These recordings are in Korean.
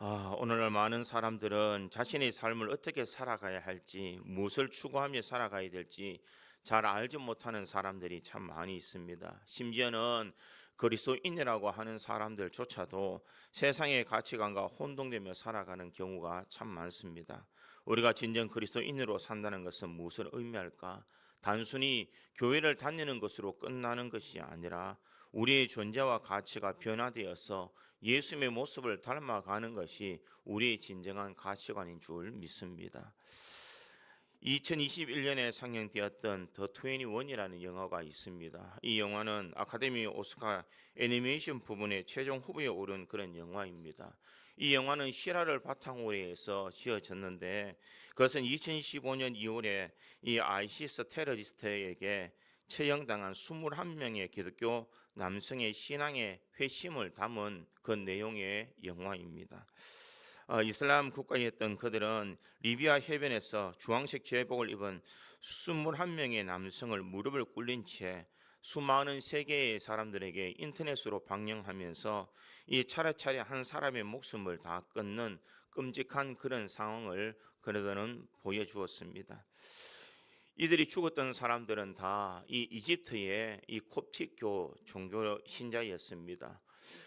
오늘날 많은 사람들은 자신의 삶을 어떻게 살아가야 할지, 무엇을 추구하며 살아가야 될지 잘 알지 못하는 사람들이 참 많이 있습니다. 심지어는 그리스도인이라고 하는 사람들조차도 세상의 가치관과 혼동되며 살아가는 경우가 참 많습니다. 우리가 진정 그리스도인으로 산다는 것은 무엇을 의미할까? 단순히 교회를 다니는 것으로 끝나는 것이 아니라 우리의 존재와 가치가 변화되어서 예수님의 모습을 닮아가는 것이 우리의 진정한 가치관인 줄 믿습니다. 2021년에 상영되었던 더 21이라는 영화가 있습니다. 이 영화는 아카데미 오스카 애니메이션 부분에 최종 후보에 오른 그런 영화입니다. 이 영화는 실화를 바탕으로 해서 지어졌는데 그것은 2015년 2월에 이 아이시스 테러리스트에게 처형당한 21명의 기독교 남성의 신앙의 회심을 담은 그 내용의 영화입니다. 이슬람 국가였던 그들은 리비아 해변에서 주황색 제복을 입은 21명의 남성을 무릎을 꿇린 채 수많은 세계의 사람들에게 인터넷으로 방영하면서 이 차례차례 한 사람의 목숨을 다 끊는 끔찍한 그런 상황을 그들은 보여주었습니다. 이들이 죽었던 사람들은 다 이 이집트의 이 콥틱교 종교 신자였습니다.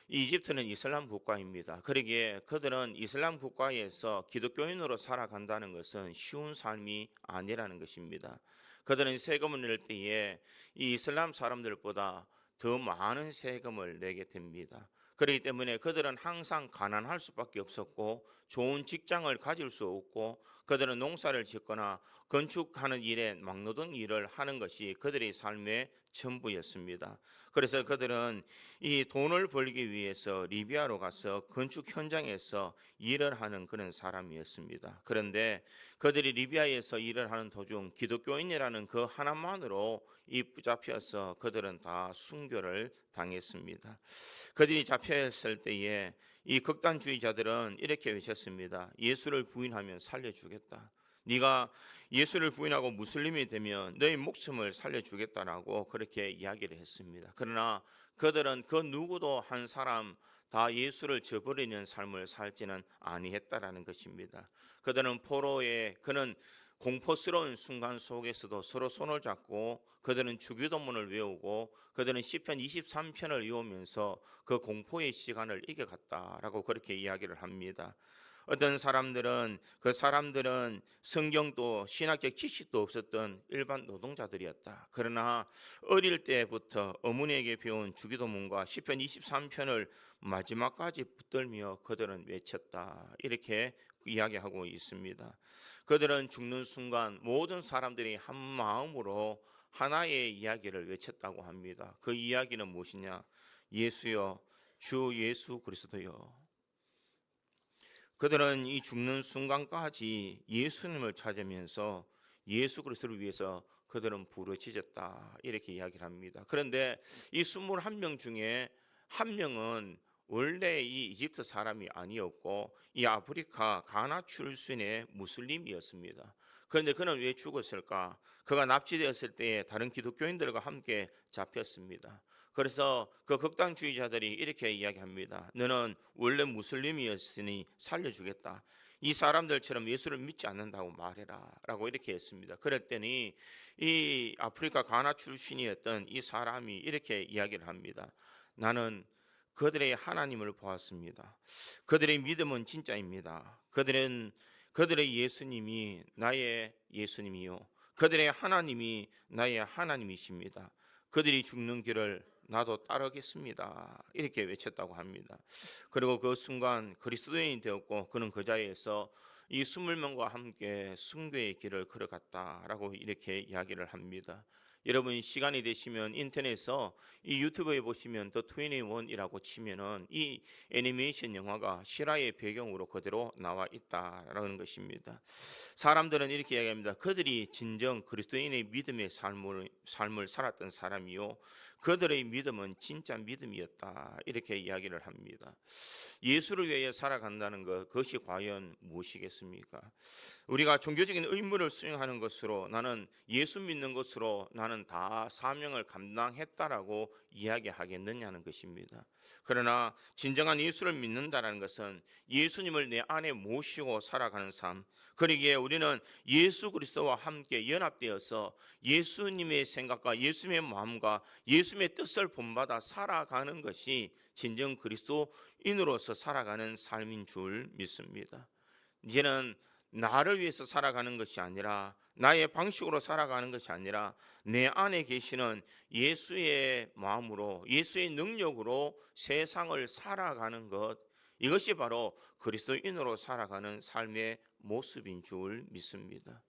이 이집트는 이슬람 국가입니다. 그러기에 그들은 이슬람 국가에서 기독교인으로 살아간다는 것은 쉬운 삶이 아니라는 것입니다. 그들은 세금을 낼 때에 이 이슬람 사람들보다 더 많은 세금을 내게 됩니다. 그렇기 때문에 그들은 항상 가난할 수밖에 없었고 좋은 직장을 가질 수 없고 그들은 농사를 짓거나 건축하는 일에 막노동 일을 하는 것이 그들의 삶의 전부였습니다. 그래서 그들은 이 돈을 벌기 위해서 리비아로 가서 건축 현장에서 일을 하는 그런 사람이었습니다. 그런데 그들이 리비아에서 일을 하는 도중 기독교인이라는 그 하나만으로 이 붙잡혀서 그들은 다 순교를 당했습니다. 그들이 잡혔을 때에 이 극단주의자들은 이렇게 외쳤습니다. 예수를 부인하면 살려주겠다. 네가 예수를 부인하고 무슬림이 되면 너의 목숨을 살려주겠다라고 그렇게 이야기를 했습니다. 그러나 그들은 그 누구도 한 사람 다 예수를 저버리는 삶을 살지는 아니했다라는 것입니다. 그들은 포로에 그는 공포스러운 순간 속에서도 서로 손을 잡고 그들은 주기도문을 외우고 그들은 시편 23편을 외우면서 그 공포의 시간을 이겨갔다라고 그렇게 이야기를 합니다. 어떤 사람들은 그 사람들은 성경도 신학적 지식도 없었던 일반 노동자들이었다. 그러나 어릴 때부터 어머니에게 배운 주기도문과 시편 23편을 마지막까지 붙들며 그들은 외쳤다. 이렇게 이야기하고 있습니다. 그들은 죽는 순간 모든 사람들이 한 마음으로 하나의 이야기를 외쳤다고 합니다. 그 이야기는 무엇이냐? 예수여, 주 예수 그리스도여. 그들은 이 죽는 순간까지 예수님을 찾으면서 예수 그리스도를 위해서 그들은 부르짖었다. 이렇게 이야기를 합니다. 그런데 이 21명 중에 한 명은 원래 이 이집트 사람이 아니었고 이 아프리카 가나 출신의 무슬림이었습니다. 그런데 그는 왜 죽었을까? 그가 납치되었을 때에 다른 기독교인들과 함께 잡혔습니다. 그래서 그 극단주의자들이 이렇게 이야기합니다. 너는 원래 무슬림이었으니 살려주겠다. 이 사람들처럼 예수를 믿지 않는다고 말해라 라고 이렇게 했습니다. 그랬더니 이 아프리카 가나 출신이었던 이 사람이 이렇게 이야기를 합니다. 나는 그들의 하나님을 보았습니다. 그들의 믿음은 진짜입니다. 그들의 예수님이 나의 예수님이요 그들의 하나님이 나의 하나님이십니다. 그들이 죽는 길을 나도 따르겠습니다. 이렇게 외쳤다고 합니다. 그리고 그 순간 그리스도인이 되었고 그는 그 자리에서 이 20명과 함께 순교의 길을 걸어갔다라고 이렇게 이야기를 합니다. 여러분 시간이 되시면 인터넷에서 이 유튜브에 보시면 더 21이라고 치면은 이 애니메이션 영화가 실화의 배경으로 그대로 나와 있다라는 것입니다. 사람들은 이렇게 이야기합니다. 그들이 진정 그리스도인의 믿음의 삶을 살았던 사람이요 그들의 믿음은 진짜 믿음이었다. 이렇게 이야기를 합니다. 예수를 위해 살아간다는 것 그것이 과연 무엇이겠습니까? 우리가 종교적인 의무를 수행하는 것으로 나는 예수 믿는 것으로 나는 다 사명을 감당했다라고 이야기하겠느냐는 것입니다. 그러나 진정한 예수를 믿는다는 것은 예수님을 내 안에 모시고 살아가는 삶, 그러기에 우리는 예수 그리스도와 함께 연합되어서 예수님의 생각과 예수님의 마음과 예수님의 뜻을 본받아 살아가는 것이 진정 그리스도인으로서 살아가는 삶인 줄 믿습니다. 이제는 나를 위해서 살아가는 것이 아니라, 나의 방식으로 살아가는 것이 아니라 내 안에 계시는 예수의 마음으로, 예수의 능력으로 세상을 살아가는 것, 이것이 바로 그리스도인으로 살아가는 삶의 모습인 줄 믿습니다.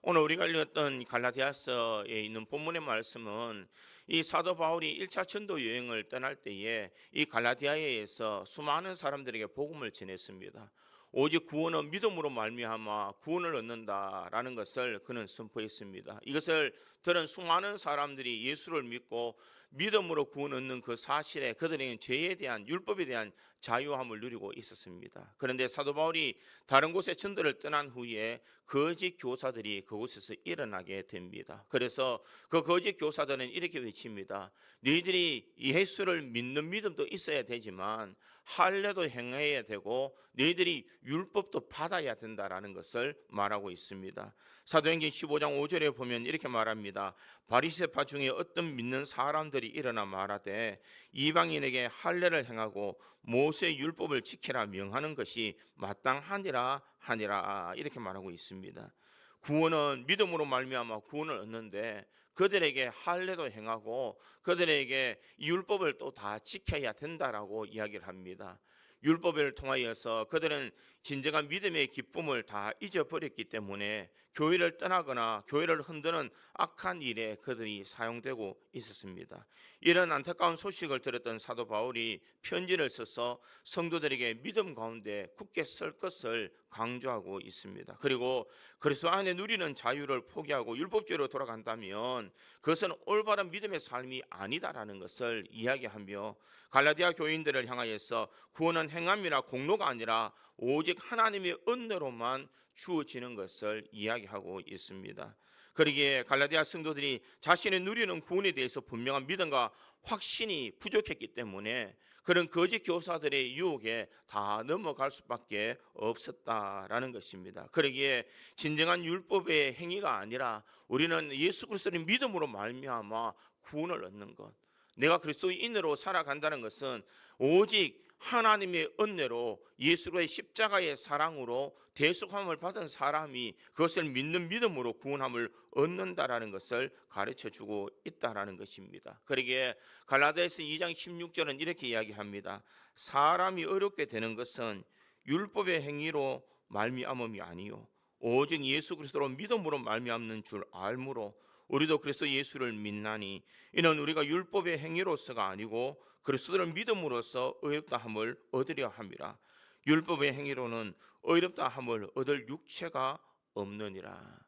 오늘 우리가 읽었던 갈라디아서에 있는 본문의 말씀은 이 사도 바울이 1차 전도 여행을 떠날 때에 이 갈라디아에서 수많은 사람들에게 복음을 전했습니다. 오직 구원은 믿음으로 말미암아 구원을 얻는다라는 것을 그는 선포했습니다. 이것을 들은 수많은 사람들이 예수를 믿고 믿음으로 구원 얻는 그 사실에 그들에게는 죄에 대한, 율법에 대한 자유함을 누리고 있었습니다. 그런데 사도 바울이 다른 곳에 전도를 떠난 후에 거짓 교사들이 그곳에서 일어나게 됩니다. 그래서 그 거짓 교사들은 이렇게 외칩니다. 너희들이 예수를 믿는 믿음도 있어야 되지만 할례도 행해야 되고 너희들이 율법도 받아야 된다라는 것을 말하고 있습니다. 사도행전 15장 5절에 보면 이렇게 말합니다. 바리새파 중에 어떤 믿는 사람들이 일어나 말하되 이방인에게 할례를 행하고 모세 율법을 지키라 명하는 것이 마땅하니라 하니라, 이렇게 말하고 있습니다. 구원은 믿음으로 말미암아 구원을 얻는데 그들에게 할례도 행하고 그들에게 율법을 또 다 지켜야 된다라고 이야기를 합니다. 율법을 통하여서 그들은 진정한 믿음의 기쁨을 다 잊어버렸기 때문에 교회를 떠나거나 교회를 흔드는 악한 일에 그들이 사용되고 있었습니다. 이런 안타까운 소식을 들었던 사도 바울이 편지를 써서 성도들에게 믿음 가운데 굳게 설 것을 강조하고 있습니다. 그리고 그리스도 안에 누리는 자유를 포기하고 율법주의로 돌아간다면 그것은 올바른 믿음의 삶이 아니다라는 것을 이야기하며 갈라디아 교인들을 향하여서 구원은 행함이나 공로가 아니라 오직 하나님의 은혜로만 주어지는 것을 이야기하고 있습니다. 그러기에 갈라디아 성도들이 자신의 누리는 구원에 대해서 분명한 믿음과 확신이 부족했기 때문에 그런 거짓 교사들의 유혹에 다 넘어갈 수밖에 없었다라는 것입니다. 그러기에 진정한 율법의 행위가 아니라 우리는 예수 그리스도의 믿음으로 말미암아 구원을 얻는 것, 내가 그리스도인으로 살아간다는 것은 오직 하나님의 은혜로 예수의 십자가의 사랑으로 대속함을 받은 사람이 그것을 믿는 믿음으로 구원함을 얻는다라는 것을 가르쳐주고 있다라는 것입니다. 그러기에 갈라디아서 2장 16절은 이렇게 이야기합니다. 사람이 어렵게 되는 것은 율법의 행위로 말미암음이 아니요 오직 예수 그리스도로 믿음으로 말미암는 줄 알므로 우리도 그리스도 예수를 믿나니 이는 우리가 율법의 행위로서가 아니고 그리스도를 믿음으로써 의롭다 함을 얻으려 함이라. 율법의 행위로는 의롭다 함을 얻을 육체가 없느니라.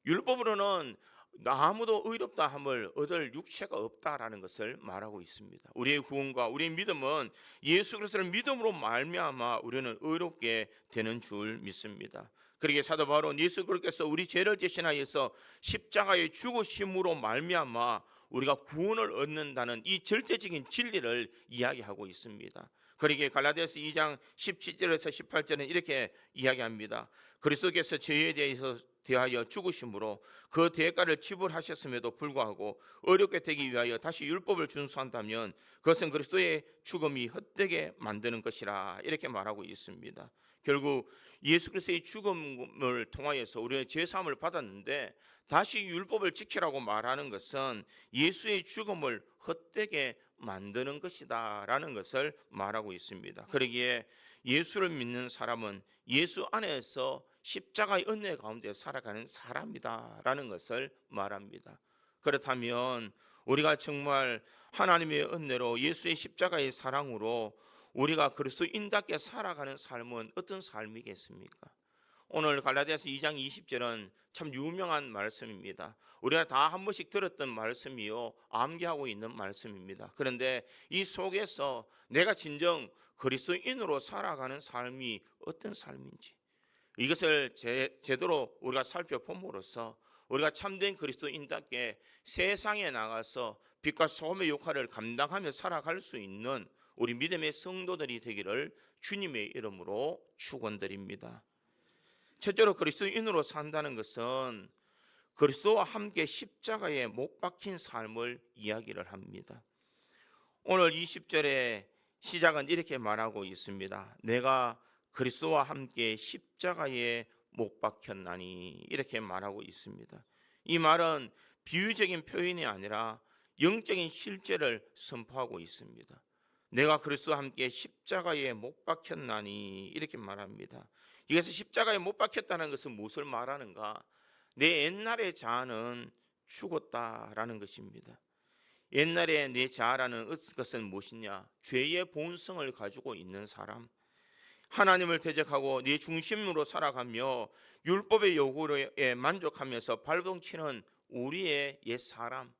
율법으로는 아무도 의롭다 함을 얻을 육체가 없다라는 것을 말하고 있습니다. 우리의 구원과 우리의 믿음은 예수 그리스도를 믿음으로 말미암아 우리는 의롭게 되는 줄 믿습니다. 그러기에 사도 바울은 예수 그리스도께서 우리 죄를 대신하여서 십자가의 죽으심으로 말미암아 우리가 구원을 얻는다는 이 절대적인 진리를 이야기하고 있습니다. 그러기에 갈라디아서 2장 17절에서 18절은 이렇게 이야기합니다. 그리스도께서 죄에 대하여 죽으심으로 그 대가를 지불하셨음에도 불구하고 어렵게 되기 위하여 다시 율법을 준수한다면 그것은 그리스도의 죽음이 헛되게 만드는 것이라, 이렇게 말하고 있습니다. 결국 예수 그리스도의 죽음을 통하여서 우리는 죄사함을 받았는데 다시 율법을 지키라고 말하는 것은 예수의 죽음을 헛되게 만드는 것이다 라는 것을 말하고 있습니다. 그러기에 예수를 믿는 사람은 예수 안에서 십자가의 은혜 가운데 살아가는 사람이다 라는 것을 말합니다. 그렇다면 우리가 정말 하나님의 은혜로 예수의 십자가의 사랑으로 우리가 그리스도인답게 살아가는 삶은 어떤 삶이겠습니까? 오늘 갈라디아서 2장 20절은 참 유명한 말씀입니다. 우리가 다 한 번씩 들었던 말씀이요 암기하고 있는 말씀입니다. 그런데 이 속에서 내가 진정 그리스도인으로 살아가는 삶이 어떤 삶인지 이것을 제대로 우리가 살펴봄으로써 우리가 참된 그리스도인답게 세상에 나가서 빛과 소금의 역할을 감당하며 살아갈 수 있는 우리 믿음의 성도들이 되기를 주님의 이름으로 축원드립니다. 첫째로 그리스도인으로 산다는 것은 그리스도와 함께 십자가에 못 박힌 삶을 이야기를 합니다. 오늘 20절의 시작은 이렇게 말하고 있습니다. 내가 그리스도와 함께 십자가에 못 박혔나니, 이렇게 말하고 있습니다. 이 말은 비유적인 표현이 아니라 영적인 실제를 선포하고 있습니다. 내가 그리스도와 함께 십자가에 못 박혔나니, 이렇게 말합니다. 이것은 십자가에 못 박혔다는 것은 무엇을 말하는가? 내 옛날의 자아는 죽었다라는 것입니다. 옛날에 내 자아라는 것은 무엇이냐? 죄의 본성을 가지고 있는 사람, 하나님을 대적하고 내 중심으로 살아가며 율법의 요구에 만족하면서 발동치는 우리의 옛사람,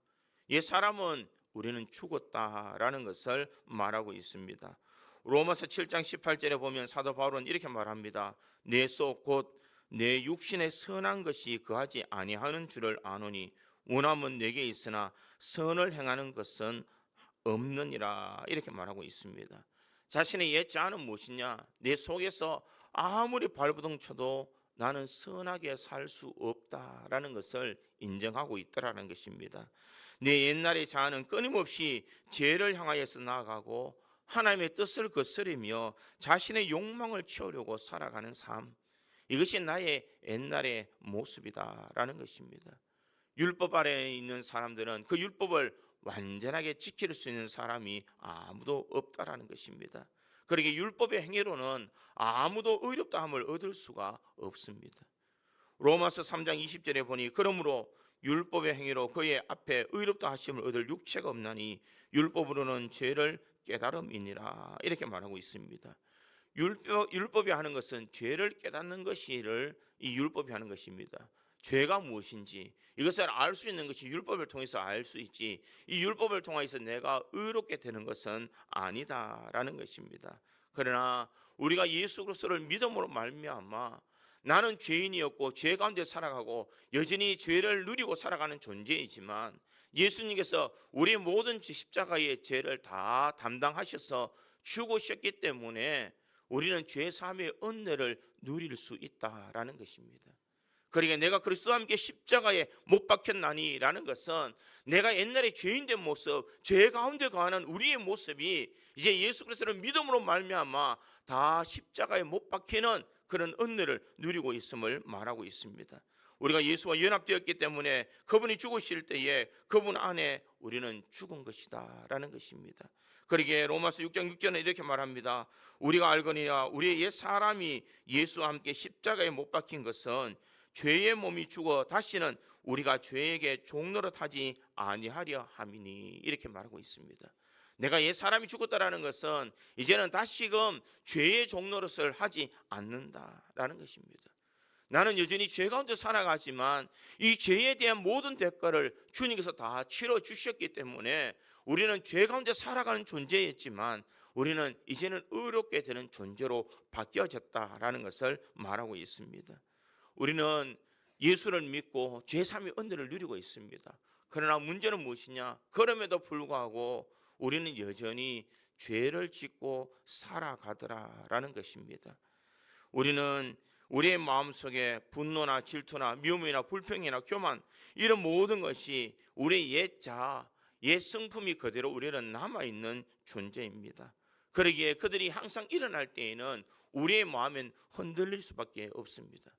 옛사람은 우리는 죽었다라는 것을 말하고 있습니다. 로마서 7장 18절에 보면 사도 바울은 이렇게 말합니다. 내 속 곧 내 육신의 선한 것이 거하지 아니하는 줄을 아노니 원함은 내게 있으나 선을 행하는 것은 없느니라, 이렇게 말하고 있습니다. 자신의 옛 자아는 무엇이냐? 내 속에서 아무리 발버둥 쳐도 나는 선하게 살 수 없다라는 것을 인정하고 있다라는 것입니다. 내 옛날의 자아는 끊임없이 죄를 향하여서 나아가고 하나님의 뜻을 거스르며 자신의 욕망을 채우려고 살아가는 삶, 이것이 나의 옛날의 모습이다라는 것입니다. 율법 아래에 있는 사람들은 그 율법을 완전하게 지킬 수 있는 사람이 아무도 없다라는 것입니다. 그러기에 율법의 행위로는 아무도 의롭다함을 얻을 수가 없습니다. 로마서 3장 20절에 보니 그러므로 율법의 행위로 그의 앞에 의롭다 하심을 얻을 육체가 없나니 율법으로는 죄를 깨달음이니라, 이렇게 말하고 있습니다. 율법이 하는 것은 죄를 깨닫는 것을 이 율법이 하는 것입니다. 죄가 무엇인지 이것을 알 수 있는 것이 율법을 통해서 알 수 있지, 이 율법을 통해서 내가 의롭게 되는 것은 아니다라는 것입니다. 그러나 우리가 예수 그리스도를 믿음으로 말미암아 나는 죄인이었고 죄 가운데 살아가고 여전히 죄를 누리고 살아가는 존재이지만 예수님께서 우리 모든 십자가의 죄를 다 담당하셔서 죽으셨기 때문에 우리는 죄 사함의 은혜를 누릴 수 있다라는 것입니다. 그러니까 내가 그리스도와 함께 십자가에 못 박혔나니라는 것은 내가 옛날에 죄인된 모습, 죄 가운데 거하는 우리의 모습이 이제 예수 그리스도를 믿음으로 말미암아 다 십자가에 못 박히는 그런 은혜를 누리고 있음을 말하고 있습니다. 우리가 예수와 연합되었기 때문에 그분이 죽으실 때에 그분 안에 우리는 죽은 것이다 라는 것입니다. 그러기에 로마서 6장 6절에 이렇게 말합니다. 우리가 알거니와 우리의 옛 사람이 예수와 함께 십자가에 못 박힌 것은 죄의 몸이 죽어 다시는 우리가 죄에게 종노릇하지 아니하려 함이니, 이렇게 말하고 있습니다. 내가 옛 사람이 죽었다라는 것은 이제는 다시금 죄의 종노릇을 하지 않는다라는 것입니다. 나는 여전히 죄 가운데 살아가지만 이 죄에 대한 모든 대가를 주님께서 다 치러 주셨기 때문에 우리는 죄 가운데 살아가는 존재였지만 우리는 이제는 의롭게 되는 존재로 바뀌어졌다라는 것을 말하고 있습니다. 우리는 예수를 믿고 죄사함의 은혜를 누리고 있습니다. 그러나 문제는 무엇이냐? 그럼에도 불구하고 우리는 여전히 죄를 짓고 살아가더라라는 것입니다. 우리는 우리의 마음속에 분노나 질투나 미움이나 불평이나 교만, 이런 모든 것이 우리의 옛 자아, 옛 성품이 그대로 우리는 남아있는 존재입니다. 그러기에 그들이 항상 일어날 때에는 우리의 마음은 흔들릴 수밖에 없습니다.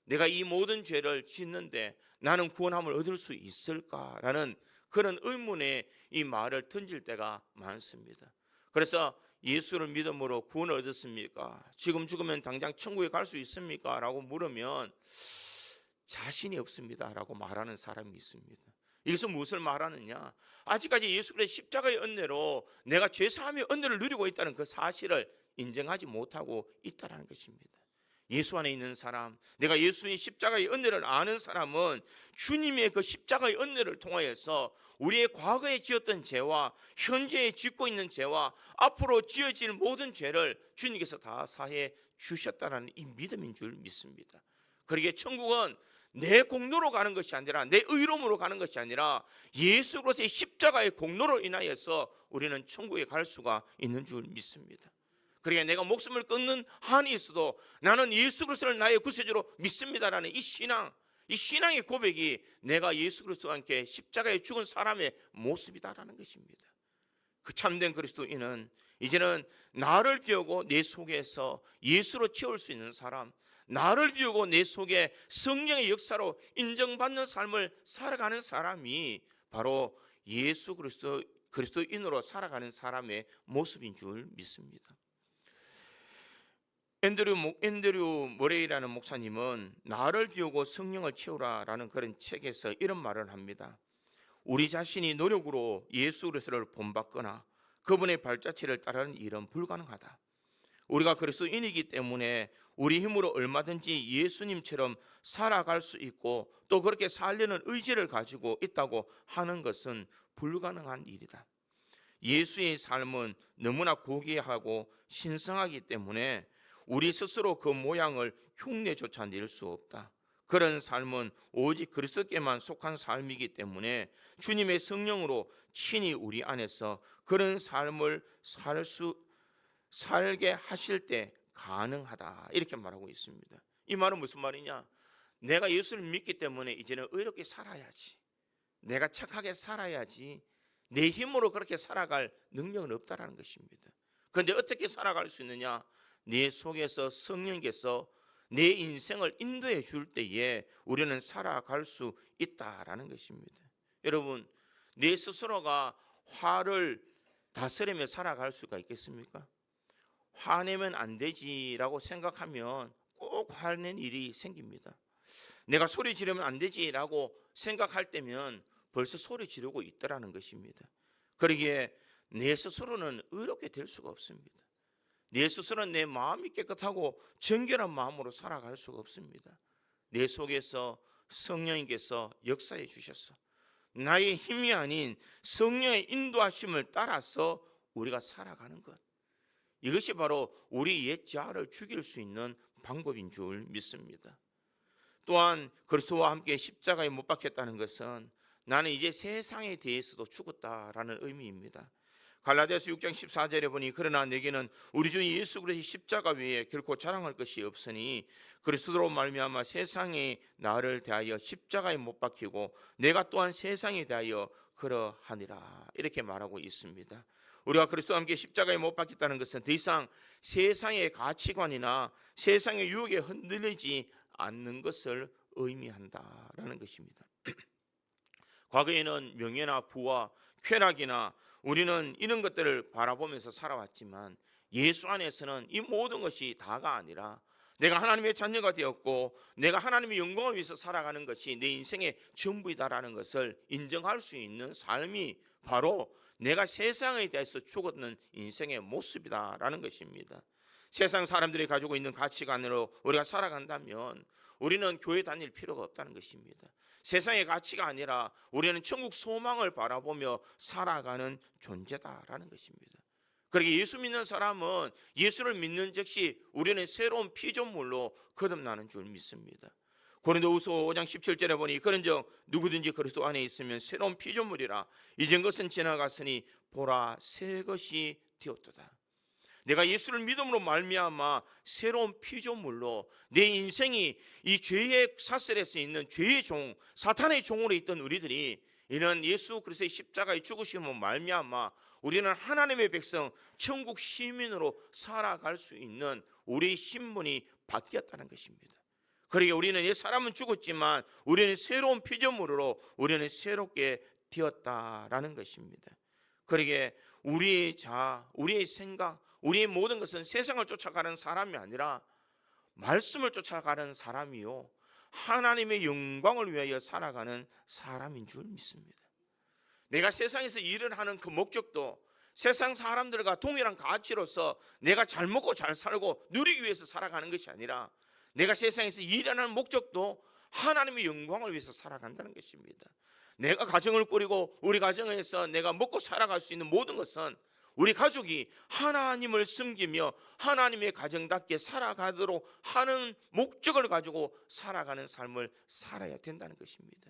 내가 이 모든 죄를 짓는데 나는 구원함을 얻을 수 있을까라는 그런 의문의 이 말을 던질 때가 많습니다. 그래서 예수를 믿음으로 구원을 얻었습니까? 지금 죽으면 당장 천국에 갈 수 있습니까? 라고 물으면 자신이 없습니다 라고 말하는 사람이 있습니다. 이것은 무엇을 말하느냐? 아직까지 예수 그리스도의 십자가의 은혜로 내가 죄사함의 은혜를 누리고 있다는 그 사실을 인정하지 못하고 있다는 것입니다. 예수 안에 있는 사람, 내가 예수의 십자가의 은혜를 아는 사람은 주님의 그 십자가의 은혜를 통하여서 우리의 과거에 지었던 죄와 현재에 짓고 있는 죄와 앞으로 지어질 모든 죄를 주님께서 다 사해 주셨다는 이 믿음인 줄 믿습니다. 그러기에 천국은 내 공로로 가는 것이 아니라, 내 의로움으로 가는 것이 아니라 예수 그리스도의 십자가의 공로로 인하여서 우리는 천국에 갈 수가 있는 줄 믿습니다. 그러니까 내가 목숨을 끊는 한이 있어도 나는 예수 그리스도를 나의 구세주로 믿습니다라는 이 신앙의 고백이 내가 예수 그리스도와 함께 십자가에 죽은 사람의 모습이다라는 것입니다. 그 참된 그리스도인은 이제는 나를 비우고 내 속에서 예수로 채울 수 있는 사람, 나를 비우고 내 속에 성령의 역사로 인정받는 삶을 살아가는 사람이 바로 예수 그리스도인으로 살아가는 사람의 모습인 줄 믿습니다. 앤드류 모레이라는 목사님은 나를 비우고 성령을 채우라라는 그런 책에서 이런 말을 합니다. 우리 자신이 노력으로 예수 그리스도를 본받거나 그분의 발자취를 따르는 일은 불가능하다. 우리가 그리스도인이기 때문에 우리 힘으로 얼마든지 예수님처럼 살아갈 수 있고 또 그렇게 살려는 의지를 가지고 있다고 하는 것은 불가능한 일이다. 예수의 삶은 너무나 고귀하고 신성하기 때문에 우리 스스로 그 모양을 흉내조차 낼 수 없다. 그런 삶은 오직 그리스도께만 속한 삶이기 때문에 주님의 성령으로 친히 우리 안에서 그런 삶을 살게 하실 때 가능하다, 이렇게 말하고 있습니다. 이 말은 무슨 말이냐? 내가 예수를 믿기 때문에 이제는 의롭게 살아야지, 내가 착하게 살아야지, 내 힘으로 그렇게 살아갈 능력은 없다라는 것입니다. 그런데 어떻게 살아갈 수 있느냐? 내 속에서 성령께서 내 인생을 인도해 줄 때에 우리는 살아갈 수 있다라는 것입니다. 여러분, 내 스스로가 화를 다스리며 살아갈 수가 있겠습니까? 화내면 안 되지라고 생각하면 꼭 화낸 일이 생깁니다. 내가 소리 지르면 안 되지라고 생각할 때면 벌써 소리 지르고 있더라는 것입니다. 그러기에 내 스스로는 의롭게 될 수가 없습니다. 내 스스로는 내 마음이 깨끗하고 정결한 마음으로 살아갈 수가 없습니다. 내 속에서 성령님께서 역사해 주셔서 나의 힘이 아닌 성령의 인도하심을 따라서 우리가 살아가는 것, 이것이 바로 우리 옛 자아를 죽일 수 있는 방법인 줄 믿습니다. 또한 그리스도와 함께 십자가에 못 박혔다는 것은 나는 이제 세상에 대해서도 죽었다라는 의미입니다. 갈라디아서 6장 14절에 보니 그러나 내게는 우리 주 예수 그리스도의 십자가 외에 결코 자랑할 것이 없으니 그리스도로 말미암아 세상에 나를 대하여 십자가에 못 박히고 내가 또한 세상에 대하여 그러하니라, 이렇게 말하고 있습니다. 우리가 그리스도와 함께 십자가에 못 박혔다는 것은 더 이상 세상의 가치관이나 세상의 유혹에 흔들리지 않는 것을 의미한다라는 것입니다. 과거에는 명예나 부와 쾌락이나 우리는 이런 것들을 바라보면서 살아왔지만 예수 안에서는 이 모든 것이 다가 아니라 내가 하나님의 자녀가 되었고 내가 하나님의 영광을 위해서 살아가는 것이 내 인생의 전부이다라는 것을 인정할 수 있는 삶이 바로 내가 세상에 대해서 죽었는 인생의 모습이다라는 것입니다. 세상 사람들이 가지고 있는 가치관으로 우리가 살아간다면 우리는 교회 다닐 필요가 없다는 것입니다. 세상의 가치가 아니라 우리는 천국 소망을 바라보며 살아가는 존재다라는 것입니다. 그러기에 예수 믿는 사람은 예수를 믿는 즉시 우리는 새로운 피조물로 거듭나는 줄 믿습니다. 고린도후서 5장 17절에 보니 그런즉 누구든지 그리스도 안에 있으면 새로운 피조물이라 이전 것은 지나갔으니 보라 새 것이 되었도다. 내가 예수를 믿음으로 말미암아 새로운 피조물로 내 인생이 이 죄의 사슬에서 있는 죄의 종, 사탄의 종으로 있던 우리들이 이는 예수 그리스도의 십자가의 죽으심으로 말미암아 우리는 하나님의 백성, 천국 시민으로 살아갈 수 있는 우리의 신분이 바뀌었다는 것입니다. 그러기에 우리는 이 사람은 죽었지만 우리는 새로운 피조물로 우리는 새롭게 되었다라는 것입니다. 그러기에 우리의 자아, 우리의 생각, 우리의 모든 것은 세상을 쫓아가는 사람이 아니라 말씀을 쫓아가는 사람이요 하나님의 영광을 위하여 살아가는 사람인 줄 믿습니다. 내가 세상에서 일을 하는 그 목적도 세상 사람들과 동일한 가치로서 내가 잘 먹고 잘 살고 누리기 위해서 살아가는 것이 아니라 내가 세상에서 일하는 목적도 하나님의 영광을 위해서 살아간다는 것입니다. 내가 가정을 꾸리고 우리 가정에서 내가 먹고 살아갈 수 있는 모든 것은 우리 가족이 하나님을 섬기며 하나님의 가정답게 살아가도록 하는 목적을 가지고 살아가는 삶을 살아야 된다는 것입니다.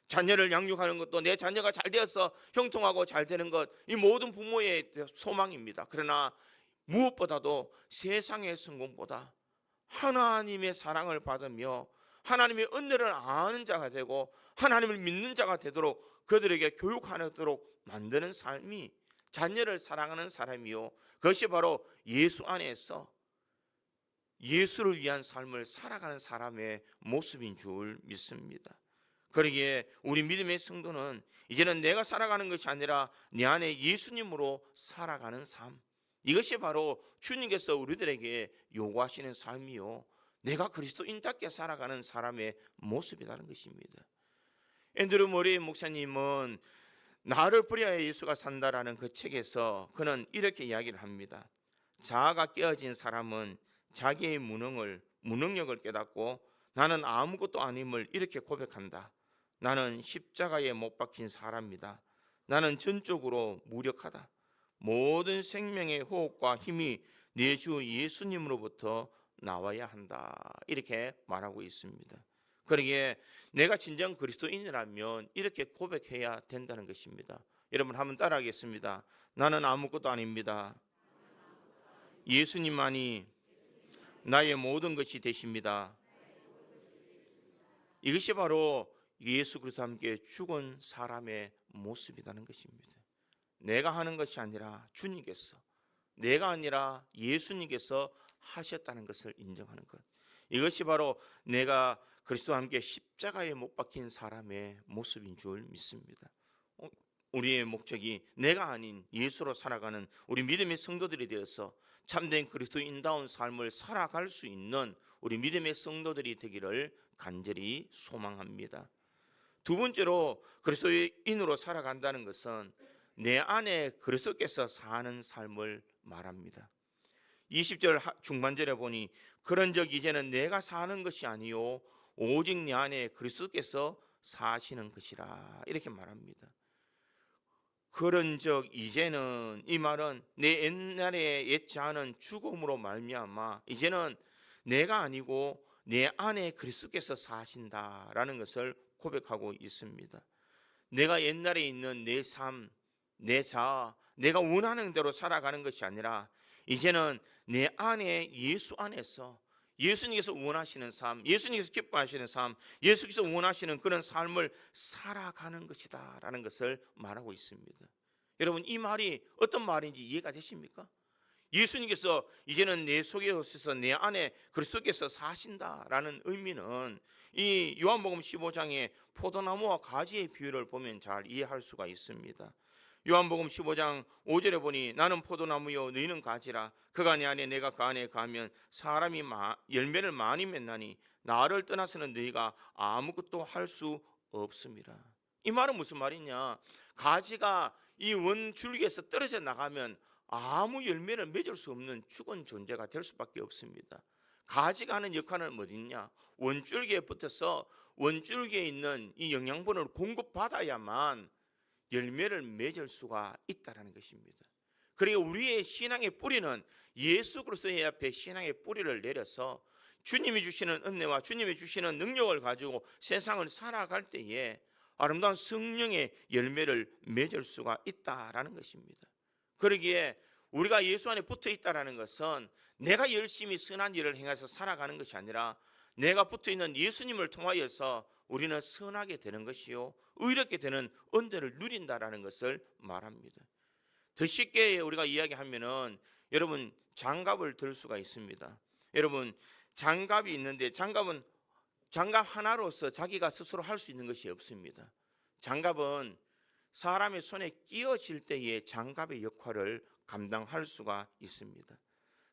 자녀를 양육하는 것도 내 자녀가 잘 되어서 형통하고 잘 되는 것, 이 모든 부모의 소망입니다. 그러나 무엇보다도 세상의 성공보다 하나님의 사랑을 받으며 하나님의 은혜를 아는 자가 되고 하나님을 믿는 자가 되도록 그들에게 교육하도록 만드는 삶이 자녀를 사랑하는 사람이요, 그것이 바로 예수 안에서 예수를 위한 삶을 살아가는 사람의 모습인 줄 믿습니다. 그러기에 우리 믿음의 성도는 이제는 내가 살아가는 것이 아니라 내 안에 예수님으로 살아가는 삶, 이것이 바로 주님께서 우리들에게 요구하시는 삶이요, 내가 그리스도인답게 살아가는 사람의 모습이라는 것입니다. 앤드류 모리 목사님은 나를 버려야 예수가 산다라는 그 책에서 그는 이렇게 이야기를 합니다. 자아가 깨어진 사람은 자기의 무능력을 깨닫고 나는 아무것도 아님을 이렇게 고백한다. 나는 십자가에 못 박힌 사람이다. 나는 전적으로 무력하다. 모든 생명의 호흡과 힘이 내 주 예수님으로부터 나와야 한다. 이렇게 말하고 있습니다. 그러기에 내가 진정 그리스도인이라면 이렇게 고백해야 된다는 것입니다. 여러분 한번 따라하겠습니다. 나는 아무것도 아닙니다. 예수님만이 나의 모든 것이 되십니다. 이것이 바로 예수 그리스도와 함께 죽은 사람의 모습이라는 것입니다. 내가 하는 것이 아니라 주님께서, 내가 아니라 예수님께서 하셨다는 것을 인정하는 것, 이것이 바로 내가 그리스도와 함께 십자가에 못 박힌 사람의 모습인 줄 믿습니다. 우리의 목적이 내가 아닌 예수로 살아가는 우리 믿음의 성도들이 되어서 참된 그리스도인다운 삶을 살아갈 수 있는 우리 믿음의 성도들이 되기를 간절히 소망합니다. 두 번째로 그리스도인으로 살아간다는 것은 내 안에 그리스도께서 사는 삶을 말합니다. 20절 중반절에 보니 그런즉 이제는 내가 사는 것이 아니요 오직 내 안에 그리스도께서 사시는 것이라, 이렇게 말합니다. 그런즉 이제는, 이 말은 내 옛날에 옛지 않은 죽음으로 말미암아 이제는 내가 아니고 내 안에 그리스도께서 사신다라는 것을 고백하고 있습니다. 내가 옛날에 있는 내 삶, 내 자아, 내가 원하는 대로 살아가는 것이 아니라 이제는 내 안에 예수 안에서 예수님께서 원하시는 삶, 예수님께서 기뻐하시는 삶, 예수께서 원하시는 그런 삶을 살아가는 것이다 라는 것을 말하고 있습니다. 여러분 이 말이 어떤 말인지 이해가 되십니까? 예수님께서 이제는 내 속에 오셔서 내 안에 그리스도께서 사신다라는 의미는 이 요한복음 15장의 포도나무와 가지의 비유를 보면 잘 이해할 수가 있습니다. 요한복음 15장 5절에 보니 나는 포도나무요 너희는 가지라. 그가 내 안에 내가 그 안에 가면 사람이 열매를 많이 맺나니 나를 떠나서는 너희가 아무것도 할 수 없습니다. 이 말은 무슨 말이냐? 가지가 이 원줄기에서 떨어져 나가면 아무 열매를 맺을 수 없는 죽은 존재가 될 수밖에 없습니다. 가지가 하는 역할은 뭐냐? 원줄기에 붙어서 원줄기에 있는 이 영양분을 공급받아야만 열매를 맺을 수가 있다는 것입니다. 그리고 우리의 신앙의 뿌리는 예수 그리스도의 앞에 신앙의 뿌리를 내려서 주님이 주시는 은혜와 주님이 주시는 능력을 가지고 세상을 살아갈 때에 아름다운 성령의 열매를 맺을 수가 있다라는 것입니다. 그러기에 우리가 예수 안에 붙어 있다라는 것은 내가 열심히 선한 일을 행해서 살아가는 것이 아니라 내가 붙어 있는 예수님을 통하여서 우리는 선하게 되는 것이요 의롭게 되는 은혜를 누린다라는 것을 말합니다. 더 쉽게 우리가 이야기하면은 여러분 장갑을 들 수가 있습니다. 여러분 장갑이 있는데 장갑 하나로서 자기가 스스로 할 수 있는 것이 없습니다. 장갑은 사람의 손에 끼어질 때에 장갑의 역할을 감당할 수가 있습니다.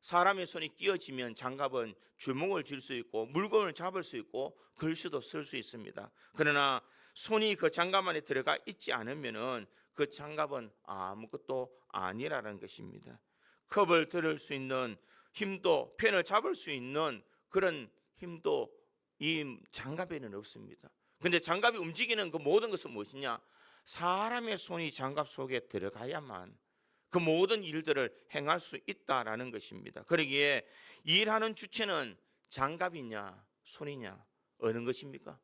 사람의 손이 끼어지면 장갑은 주먹을 쥘 수 있고 물건을 잡을 수 있고 글씨도 쓸 수 있습니다. 그러나 손이 그 장갑 안에 들어가 있지 않으면은 그 장갑은 아무것도 아니라는 것입니다. 컵을 들을 수 있는 힘도 펜을 잡을 수 있는 그런 힘도 이 장갑에는 없습니다. 그런데 장갑이 움직이는 그 모든 것은 무엇이냐? 사람의 손이 장갑 속에 들어가야만 그 모든 일들을 행할 수 있다라는 것입니다. 그러기에 일하는 주체는 장갑이냐 손이냐 어느 것입니까?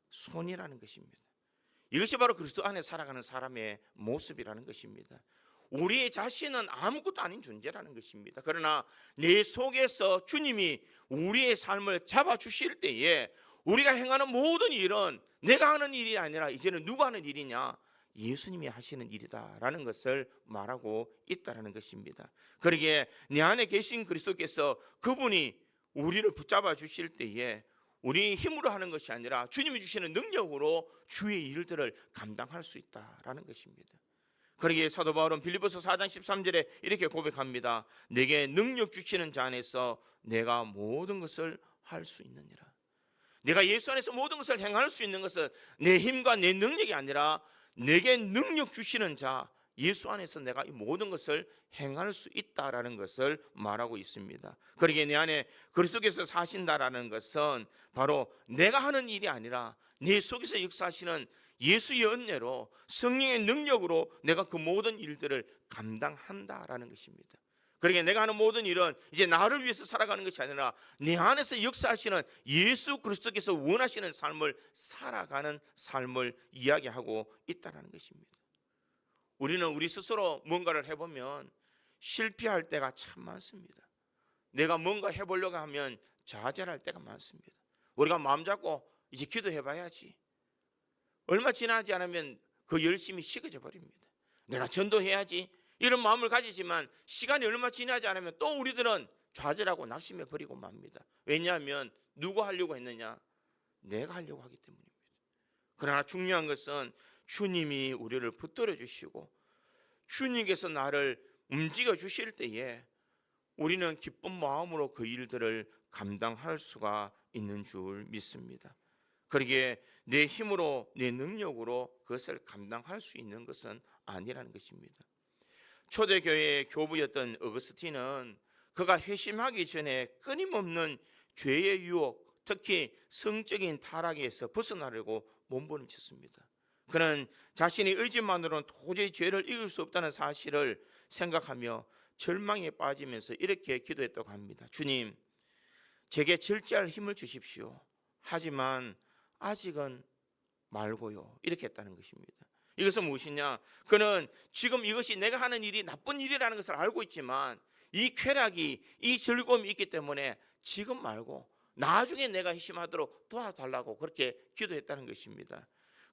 손이라는 것입니다. 이것이 바로 그리스도 안에 살아가는 사람의 모습이라는 것입니다. 우리 자신은 아무것도 아닌 존재라는 것입니다. 그러나 내 속에서 주님이 우리의 삶을 잡아주실 때에 우리가 행하는 모든 일은 내가 하는 일이 아니라 이제는 누가 하는 일이냐? 예수님이 하시는 일이다라는 것을 말하고 있다는 것입니다. 그러기에 내 안에 계신 그리스도께서 그분이 우리를 붙잡아 주실 때에 우리 힘으로 하는 것이 아니라 주님이 주시는 능력으로 주의 일들을 감당할 수 있다라는 것입니다. 그러기에 사도 바울은 빌립보서 4장 13절에 이렇게 고백합니다. 내게 능력 주시는 자 안에서 내가 모든 것을 할 수 있느니라. 내가 예수 안에서 모든 것을 행할 수 있는 것은 내 힘과 내 능력이 아니라 내게 능력 주시는 자 예수 안에서 내가 이 모든 것을 행할 수 있다라는 것을 말하고 있습니다. 그러기에 내 안에 그리스도께서 사신다라는 것은 바로 내가 하는 일이 아니라 내 속에서 역사하시는 예수의 은혜로 성령의 능력으로 내가 그 모든 일들을 감당한다라는 것입니다. 그러기에 내가 하는 모든 일은 이제 나를 위해서 살아가는 것이 아니라 내 안에서 역사하시는 예수 그리스도께서 원하시는 삶을 살아가는 삶을 이야기하고 있다는 것입니다. 우리는 우리 스스로 뭔가를 해보면 실패할 때가 참 많습니다. 내가 뭔가 해보려고 하면 좌절할 때가 많습니다. 우리가 마음 잡고 이제 기도해봐야지, 얼마 지나지 않으면 그 열심이 식어져 버립니다. 내가 전도해야지 이런 마음을 가지지만 시간이 얼마 지나지 않으면 또 우리들은 좌절하고 낙심해 버리고 맙니다. 왜냐하면 누가 하려고 했느냐? 내가 하려고 하기 때문입니다. 그러나 중요한 것은 주님이 우리를 붙들어 주시고 주님께서 나를 움직여 주실 때에 우리는 기쁜 마음으로 그 일들을 감당할 수가 있는 줄 믿습니다. 그러기에 내 힘으로 내 능력으로 그것을 감당할 수 있는 것은 아니라는 것입니다. 초대교회의 교부였던 어거스틴은 그가 회심하기 전에 끊임없는 죄의 유혹, 특히 성적인 타락에서 벗어나려고 몸부림쳤습니다. 그는 자신의 의지만으로는 도저히 죄를 이길 수 없다는 사실을 생각하며 절망에 빠지면서 이렇게 기도했다고 합니다. 주님, 제게 절제할 힘을 주십시오. 하지만 아직은 말고요. 이렇게 했다는 것입니다. 이것은 무엇이냐? 그는 지금 이것이 내가 하는 일이 나쁜 일이라는 것을 알고 있지만 이 쾌락이, 이 즐거움이 있기 때문에 지금 말고 나중에 내가 회심하도록 도와달라고 그렇게 기도했다는 것입니다.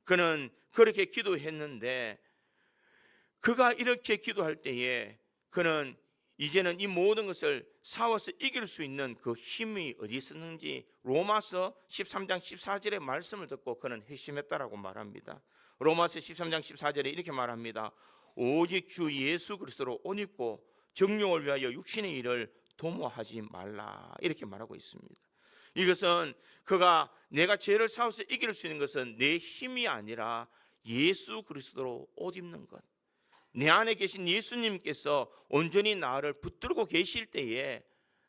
그는 그렇게 기도했는데 그가 이렇게 기도할 때에 그는 이제는 이 모든 것을 싸워서 이길 수 있는 그 힘이 어디 있었는지 로마서 13장 14절의 말씀을 듣고 그는 회심했다라고 말합니다. 로마서 13장 14절에 이렇게 말합니다. 오직 주 예수 그리스도로 옷 입고 정욕을 위하여 육신의 일을 도모하지 말라, 이렇게 말하고 있습니다. 이것은 그가 내가 죄를 싸워서 이길 수 있는 것은 내 힘이 아니라 예수 그리스도로 옷 입는 것, 내 안에 계신 예수님께서 온전히 나를 붙들고 계실 때에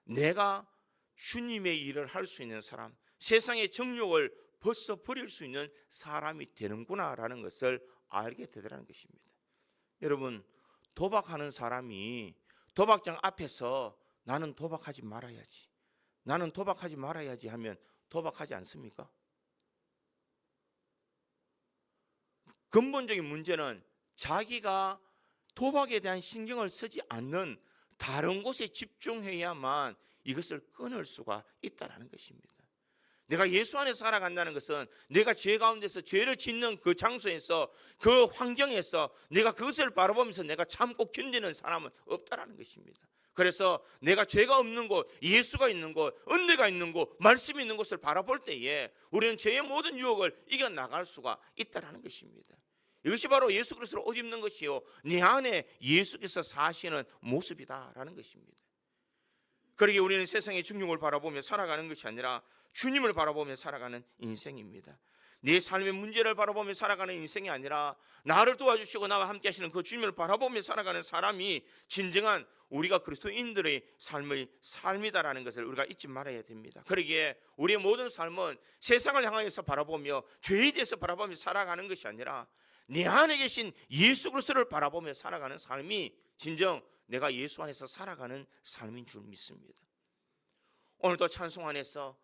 내가 주님의 일을 할 수 있는 사람, 세상의 정욕을 벗어버릴 수 있는 사람이 되는구나라는 것을 알게 되더라는 것입니다. 여러분, 도박하는 사람이 도박장 앞에서 나는 도박하지 말아야지, 나는 도박하지 말아야지 하면 도박하지 않습니까? 근본적인 문제는 자기가 도박에 대한 신경을 쓰지 않는 다른 곳에 집중해야만 이것을 끊을 수가 있다는 것입니다. 내가 예수 안에서 살아간다는 것은 내가 죄 가운데서 죄를 짓는 그 장소에서 그 환경에서 내가 그것을 바라보면서 내가 참고 견디는 사람은 없다라는 것입니다. 그래서 내가 죄가 없는 곳, 예수가 있는 곳, 은혜가 있는 곳, 말씀이 있는 곳을 바라볼 때에 우리는 죄의 모든 유혹을 이겨나갈 수가 있다는 것입니다. 이것이 바로 예수 그리스도로 옷 입는 것이요, 내 안에 예수께서 사시는 모습이다라는 것입니다. 그러기에 우리는 세상의 정욕을 바라보며 살아가는 것이 아니라 주님을 바라보며 살아가는 인생입니다. 내 삶의 문제를 바라보며 살아가는 인생이 아니라 나를 도와주시고 나와 함께 하시는 그 주님을 바라보며 살아가는 사람이 진정한 우리가 그리스도인들의 삶의 삶이다라는 것을 우리가 잊지 말아야 됩니다. 그러기에 우리의 모든 삶은 세상을 향하여서 바라보며 죄에 대해서 바라보며 살아가는 것이 아니라 내 안에 계신 예수 그리스도를 바라보며 살아가는 삶이 진정 내가 예수 안에서 살아가는 삶인 줄 믿습니다. 오늘도 찬송 안에서,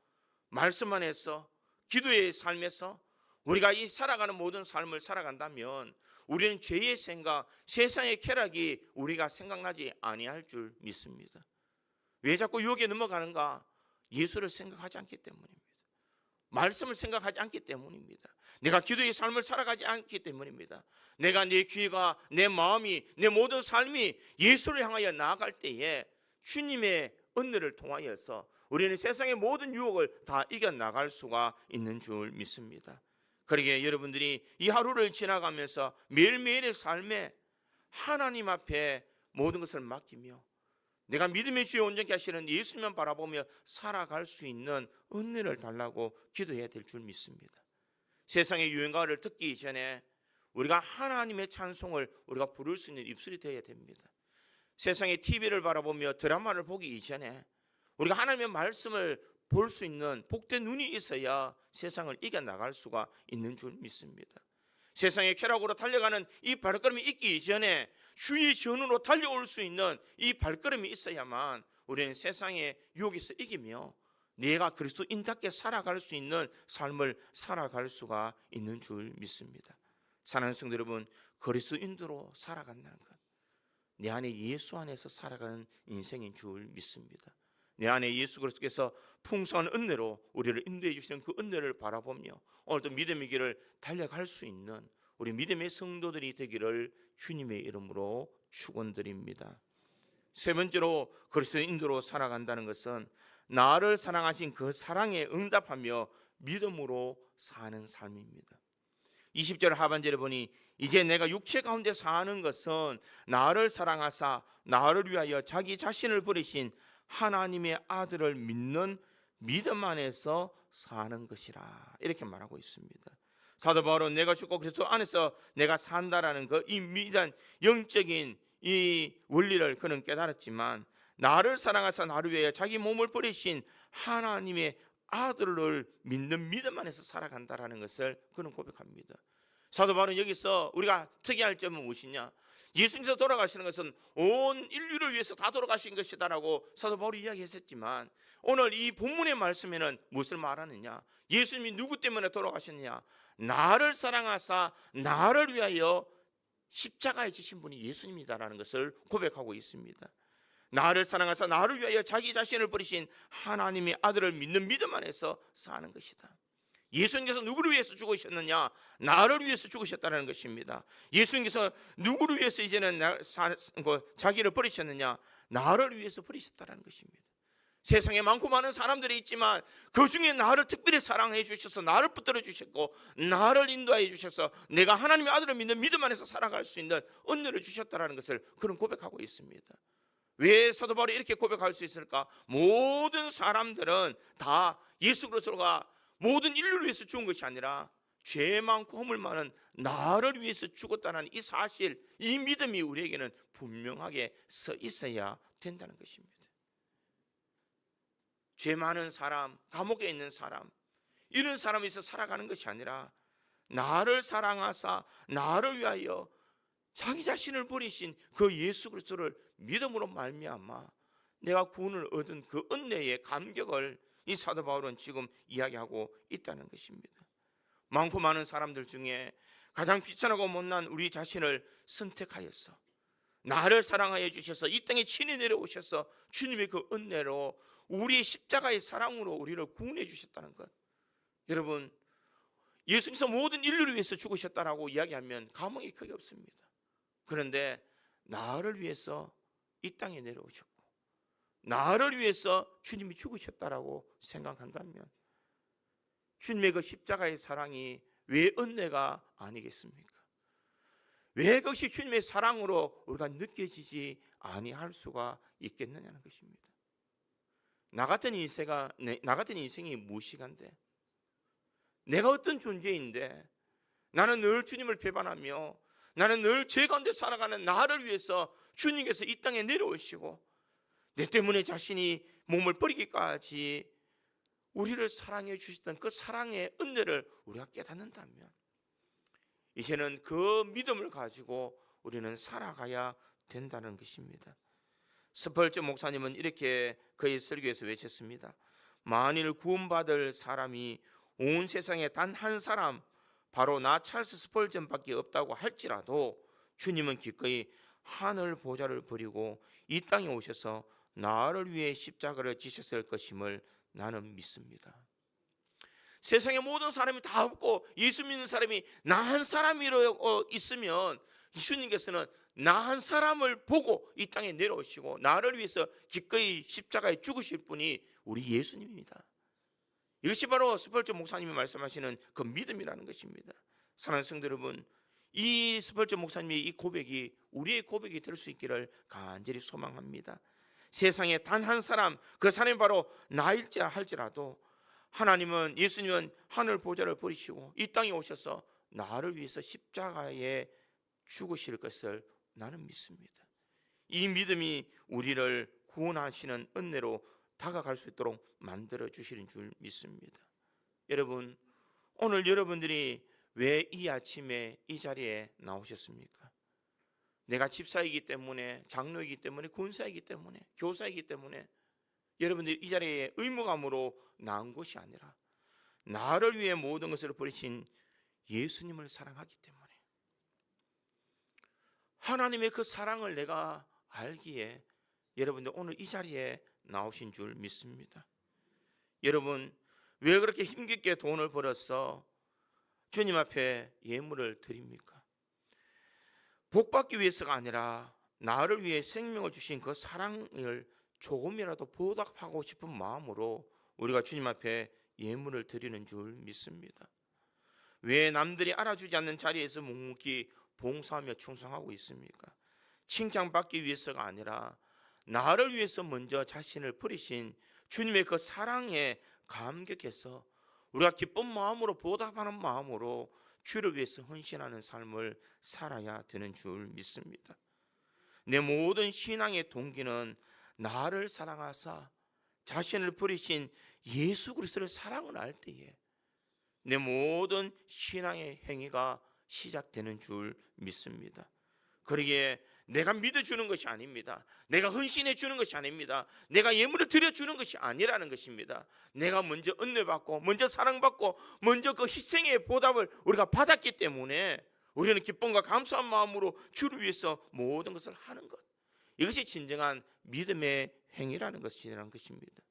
말씀 안에서, 기도의 삶에서 우리가 이 살아가는 모든 삶을 살아간다면 우리는 죄의 생각, 세상의 쾌락이 우리가 생각나지 아니할 줄 믿습니다. 왜 자꾸 유혹에 넘어가는가? 예수를 생각하지 않기 때문입니다. 말씀을 생각하지 않기 때문입니다. 내가 기도의 삶을 살아가지 않기 때문입니다. 내가 내 귀가, 내 마음이, 내 모든 삶이 예수를 향하여 나아갈 때에 주님의 은혜를 통하여서 우리는 세상의 모든 유혹을 다 이겨나갈 수가 있는 줄 믿습니다. 그러기에 여러분들이 이 하루를 지나가면서 매일매일의 삶에 하나님 앞에 모든 것을 맡기며 내가 믿음의 주에 온전케 하시는 예수님만 바라보며 살아갈 수 있는 은혜를 달라고 기도해야 될 줄 믿습니다. 세상의 유행가를 듣기 전에 우리가 하나님의 찬송을 우리가 부를 수 있는 입술이 되어야 됩니다. 세상의 TV를 바라보며 드라마를 보기 이전에 우리가 하나님의 말씀을 볼 수 있는 복된 눈이 있어야 세상을 이겨나갈 수가 있는 줄 믿습니다. 세상의 쾌락으로 달려가는 이 발걸음이 있기 이전에 주의 전으로 달려올 수 있는 이 발걸음이 있어야만 우리는 세상의 유혹에서 이기며 내가 그리스도인답게 살아갈 수 있는 삶을 살아갈 수가 있는 줄 믿습니다. 사랑하는 성도 여러분, 그리스도인으로 살아간다는 것, 내 안에 예수 안에서 살아가는 인생인 줄 믿습니다. 내 안에 예수 그리스도께서 풍성한 은혜로 우리를 인도해 주시는 그 은혜를 바라보며 오늘도 믿음의 길을 달려갈 수 있는 우리 믿음의 성도들이 되기를 주님의 이름으로 축원드립니다. 세 번째로 그리스도인으로 살아간다는 것은 나를 사랑하신 그 사랑에 응답하며 믿음으로 사는 삶입니다. 20절 하반절에 보니 이제 내가 육체 가운데 사는 것은 나를 사랑하사 나를 위하여 자기 자신을 버리신 하나님의 아들을 믿는 믿음 안에서 사는 것이라 이렇게 말하고 있습니다. 사도 바울은 내가 죽고 그리스도 안에서 내가 산다라는 이 미단 영적인 이 원리를 그는 깨달았지만 나를 사랑하사 나를 위하여 자기 몸을 버리신 하나님의 아들을 믿는 믿음 안에서 살아간다라는 것을 그는 고백합니다. 사도 바울은 여기서 우리가 특이할 점은 무엇이냐? 예수님께서 돌아가시는 것은 온 인류를 위해서 다 돌아가신 것이다라고 사도 바울이 이야기했었지만 오늘 이 본문의 말씀에는 무엇을 말하느냐? 예수님이 누구 때문에 돌아가셨느냐? 나를 사랑하사 나를 위하여 십자가에 지신 분이 예수님이다라는 것을 고백하고 있습니다. 나를 사랑하사 나를 위하여 자기 자신을 버리신 하나님의 아들을 믿는 믿음 안에서 사는 것이다. 예수님께서 누구를 위해서 죽으셨느냐? 나를 위해서 죽으셨다는 것입니다. 예수님께서 누구를 위해서 이제는 자기를 버리셨느냐? 나를 위해서 버리셨다는 것입니다. 세상에 많고 많은 사람들이 있지만 그 중에 나를 특별히 사랑해 주셔서 나를 붙들어 주셨고 나를 인도해 주셔서 내가 하나님의 아들을 믿는 믿음 안에서 살아갈 수 있는 은혜를 주셨다는 것을 그런 고백하고 있습니다. 왜 사도 바울이 이렇게 고백할 수 있을까? 모든 사람들은 다 예수 그리스도가 모든 인류를 위해서 죽은 것이 아니라 죄 많고 허물 많은 나를 위해서 죽었다는 이 사실, 이 믿음이 우리에게는 분명하게 서 있어야 된다는 것입니다. 죄 많은 사람, 감옥에 있는 사람, 이런 사람에서 살아가는 것이 아니라 나를 사랑하사 나를 위하여 자기 자신을 버리신 그 예수 그리스도를 믿음으로 말미암아 내가 구원을 얻은 그 은혜의 감격을 이 사도 바울은 지금 이야기하고 있다는 것입니다. 많고 많은 사람들 중에 가장 비천하고 못난 우리 자신을 선택하여서 나를 사랑하여 주셔서 이 땅에 친히 내려오셔서 주님의 그 은혜로 우리의 십자가의 사랑으로 우리를 구원해 주셨다는 것. 여러분, 예수님께서 모든 인류를 위해서 죽으셨다라고 이야기하면 감흥이 크게 없습니다. 그런데 나를 위해서 이 땅에 내려오셨고 나를 위해서 주님이 죽으셨다라고 생각한다면 주님의 그 십자가의 사랑이 왜 은혜가 아니겠습니까? 왜 그것이 주님의 사랑으로 우리가 느껴지지 아니할 수가 있겠느냐는 것입니다. 나 같은 인생이 무엇이간데, 내가 어떤 존재인데 나는 늘 주님을 배반하며 나는 늘 죄 가운데 살아가는 나를 위해서 주님께서 이 땅에 내려오시고 내 때문에 자신이 몸을 버리기까지 우리를 사랑해 주셨던 그 사랑의 은혜를 우리가 깨닫는다면 이제는 그 믿음을 가지고 우리는 살아가야 된다는 것입니다. 스펄전 목사님은 이렇게 그의 설교에서 외쳤습니다. 만일 구원받을 사람이 온 세상에 단 한 사람, 바로 나 찰스 스펄전밖에 없다고 할지라도 주님은 기꺼이 하늘 보좌를 버리고 이 땅에 오셔서 나를 위해 십자가를 지셨을 것임을 나는 믿습니다. 세상의 모든 사람이 다 없고 예수 믿는 사람이 나 한 사람이라고 있으면 주님께서는 나 한 사람을 보고 이 땅에 내려오시고 나를 위해서 기꺼이 십자가에 죽으실 분이 우리 예수님입니다. 이것이 바로 스펄전 목사님이 말씀하시는 그 믿음이라는 것입니다. 사랑하는 성도 여러분, 이 스펄전 목사님의 이 고백이 우리의 고백이 될 수 있기를 간절히 소망합니다. 세상에 단 한 사람, 그 사람이 바로 나일지 할지라도 하나님은, 예수님은 하늘 보좌를 버리시고 이 땅에 오셔서 나를 위해서 십자가에 죽으실 것을 나는 믿습니다. 이 믿음이 우리를 구원하시는 은혜로 다가갈 수 있도록 만들어 주시는 줄 믿습니다. 여러분, 오늘 여러분들이 왜 이 아침에 이 자리에 나오셨습니까? 내가 집사이기 때문에, 장로이기 때문에, 권사이기 때문에, 교사이기 때문에 여러분들이 이 자리에 의무감으로 나온 것이 아니라 나를 위해 모든 것을 버리신 예수님을 사랑하기 때문에, 하나님의 그 사랑을 내가 알기에 여러분들 오늘 이 자리에 나오신 줄 믿습니다. 여러분, 왜 그렇게 힘겹게 돈을 벌어서 주님 앞에 예물을 드립니까? 복받기 위해서가 아니라 나를 위해 생명을 주신 그 사랑을 조금이라도 보답하고 싶은 마음으로 우리가 주님 앞에 예물을 드리는 줄 믿습니다. 왜 남들이 알아주지 않는 자리에서 묵묵히 봉사하며 충성하고 있습니까? 칭찬받기 위해서가 아니라 나를 위해서 먼저 자신을 버리신 주님의 그 사랑에 감격해서 우리가 기쁜 마음으로 보답하는 마음으로 주를 위해서 헌신하는 삶을 살아야 되는 줄 믿습니다. 내 모든 신앙의 동기는 나를 사랑하사 자신을 버리신 예수 그리스도의 사랑을 알 때에 내 모든 신앙의 행위가 시작되는 줄 믿습니다. 그러기에 내가 믿어주는 것이 아닙니다. 내가 헌신해 주는 것이 아닙니다. 내가 예물을 드려주는 것이 아니라는 것입니다. 내가 먼저 은혜받고 먼저 사랑받고 먼저 그 희생의 보답을 우리가 받았기 때문에 우리는 기쁨과 감사한 마음으로 주를 위해서 모든 것을 하는 것, 이것이 진정한 믿음의 행위라는 것입니다.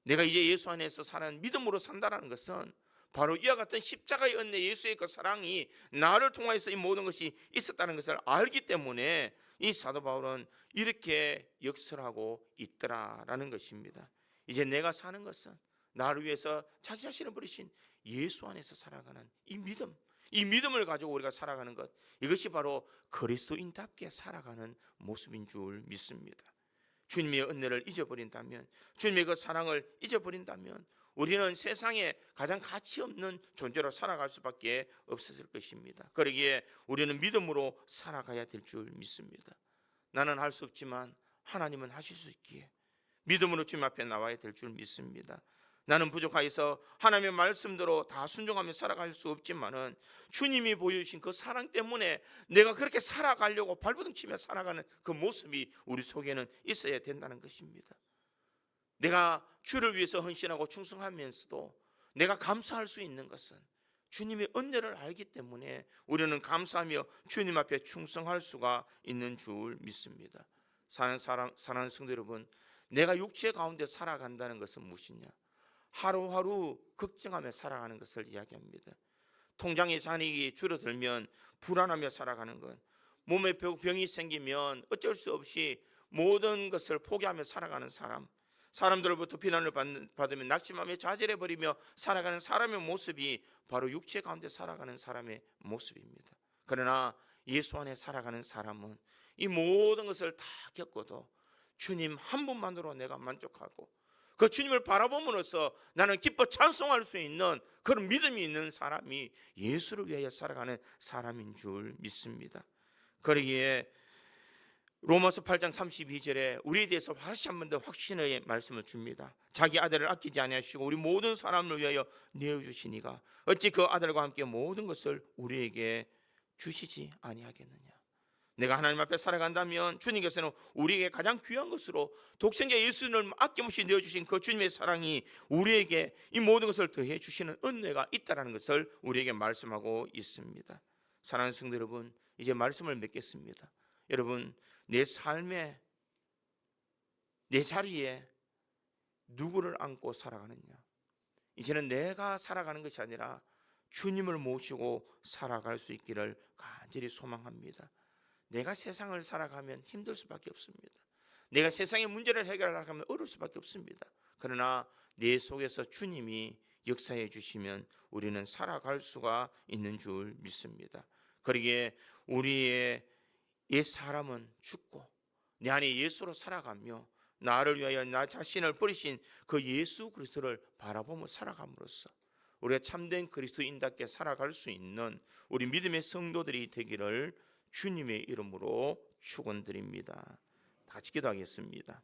내가 이제 예수 안에서 사는 믿음으로 산다는 것은 바로 이와 같은 십자가의 은혜, 예수의 그 사랑이 나를 통하여서 이 모든 것이 있었다는 것을 알기 때문에 이 사도 바울은 이렇게 역설하고 있더라라는 것입니다. 이제 내가 사는 것은 나를 위해서 자기 자신을 버리신 예수 안에서 살아가는 이 믿음, 이 믿음을 가지고 우리가 살아가는 것, 이것이 바로 그리스도인답게 살아가는 모습인 줄 믿습니다. 주님의 은혜를 잊어버린다면, 주님의 그 사랑을 잊어버린다면 우리는 세상에 가장 가치 없는 존재로 살아갈 수밖에 없었을 것입니다. 그러기에 우리는 믿음으로 살아가야 될 줄 믿습니다. 나는 할 수 없지만 하나님은 하실 수 있기에 믿음으로 주님 앞에 나와야 될 줄 믿습니다. 나는 부족하여서 하나님의 말씀대로 다 순종하며 살아갈 수 없지만은 주님이 보여주신 그 사랑 때문에 내가 그렇게 살아가려고 발버둥 치며 살아가는 그 모습이 우리 속에는 있어야 된다는 것입니다. 내가 주를 위해서 헌신하고 충성하면서도 내가 감사할 수 있는 것은 주님의 은혜를 알기 때문에 우리는 감사하며 주님 앞에 충성할 수가 있는 줄 믿습니다. 사랑하는 성도 여러분, 내가 육체 가운데 살아간다는 것은 무엇이냐? 하루하루 걱정하며 살아가는 것을 이야기합니다. 통장의 잔액이 줄어들면 불안하며 살아가는 것, 몸에 병이 생기면 어쩔 수 없이 모든 것을 포기하며 살아가는 사람, 사람들로부터 비난을 받으면 낙심하며 좌절해버리며 살아가는 사람의 모습이 바로 육체 가운데 살아가는 사람의 모습입니다. 그러나 예수 안에 살아가는 사람은 이 모든 것을 다 겪어도 주님 한 분만으로 내가 만족하고 그 주님을 바라봄으로써 나는 기뻐 찬송할 수 있는 그런 믿음이 있는 사람이 예수를 위하여 살아가는 사람인 줄 믿습니다. 그러기에 로마서 8장 32절에 우리에 대해서 다시 한 번 더 확신의 말씀을 줍니다. 자기 아들을 아끼지 아니하시고 우리 모든 사람을 위하여 내어주시니가 어찌 그 아들과 함께 모든 것을 우리에게 주시지 아니하겠느냐. 내가 하나님 앞에 살아간다면 주님께서는 우리에게 가장 귀한 것으로 독생자 예수를 아낌없이 내어주신 그 주님의 사랑이 우리에게 이 모든 것을 더해 주시는 은혜가 있다는 것을 우리에게 말씀하고 있습니다. 사랑하는 성도 여러분, 이제 말씀을 맺겠습니다. 여러분, 내 삶에, 내 자리에 누구를 안고 살아가느냐. 이제는 내가 살아가는 것이 아니라 주님을 모시고 살아갈 수 있기를 간절히 소망합니다. 내가 세상을 살아가면 힘들 수밖에 없습니다. 내가 세상의 문제를 해결하려고 하면 어려울 수밖에 없습니다. 그러나 내 속에서 주님이 역사해 주시면 우리는 살아갈 수가 있는 줄 믿습니다. 그러기에 우리의 옛 사람은 죽고 내 안에 예수로 살아가며 나를 위하여 나 자신을 버리신 그 예수 그리스도를 바라보며 살아감으로써 우리가 참된 그리스도인답게 살아갈 수 있는 우리 믿음의 성도들이 되기를 주님의 이름으로 축원드립니다. 다 같이 기도하겠습니다.